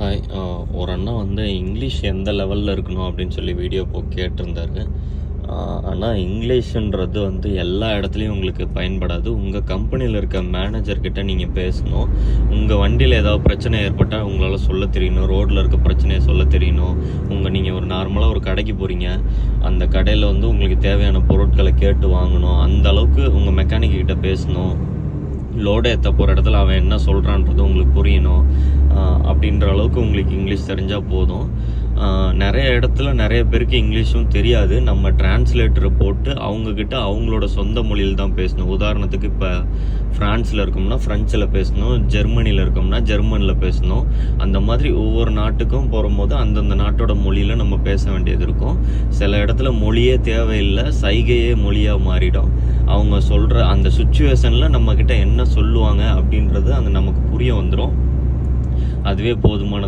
Hi. ஒரு அண்ணா வந்து English எந்த லெவலில் இருக்கணும் அப்படின்னு சொல்லி வீடியோ கேட்டிருந்தாரு. ஆனால் இங்கிலீஷுன்றது வந்து எல்லா இடத்துலையும் உங்களுக்கு பயன்படாது. உங்கள் கம்பெனியில் இருக்க மேனேஜர்கிட்ட நீங்கள் பேசணும். உங்கள் வண்டியில் ஏதாவது பிரச்சனை ஏற்பட்டால் உங்களால் சொல்ல தெரியணும். ரோட்டில் இருக்க பிரச்சனையை சொல்ல தெரியணும். நீங்கள் ஒரு நார்மலாக ஒரு கடைக்கு போகிறீங்க, அந்த கடையில் வந்து உங்களுக்கு தேவையான பொருட்களை கேட்டு வாங்கணும். அந்த அளவுக்கு உங்கள் மெக்கானிக்கிட்ட பேசணும். லோடு ஏற்ற போகிற இடத்துல அவன் என்ன சொல்கிறான்றது உங்களுக்கு புரியணும். அப்படின்ற அளவுக்கு உங்களுக்கு இங்கிலீஷ் தெரிஞ்சால் போதும். நிறைய இடத்துல நிறைய பேருக்கு இங்கிலீஷும் தெரியாது. நம்ம டிரான்ஸ்லேட்டரை போட்டு அவங்கக்கிட்ட அவங்களோட சொந்த மொழியில் தான் பேசணும். உதாரணத்துக்கு இப்போ ஃப்ரான்ஸில் இருக்கோம்னா ஃப்ரெஞ்சில் பேசணும், ஜெர்மனியில் இருக்கோம்னா ஜெர்மனியில் பேசணும். அந்த மாதிரி ஒவ்வொரு நாட்டுக்கும் போகும்போது அந்தந்த நாட்டோட மொழியில் நம்ம பேச வேண்டியது இருக்கும். சில இடத்துல மொழியே தேவையில்லை, சைகையே மொழியாக மாறிடும். அவங்க சொல்கிற அந்த சுச்சுவேஷனில் நம்மக்கிட்ட என்ன சொல்லுவாங்க அப்படின்றது நமக்கு புரிய வந்துடும். அதுவே போதுமானது.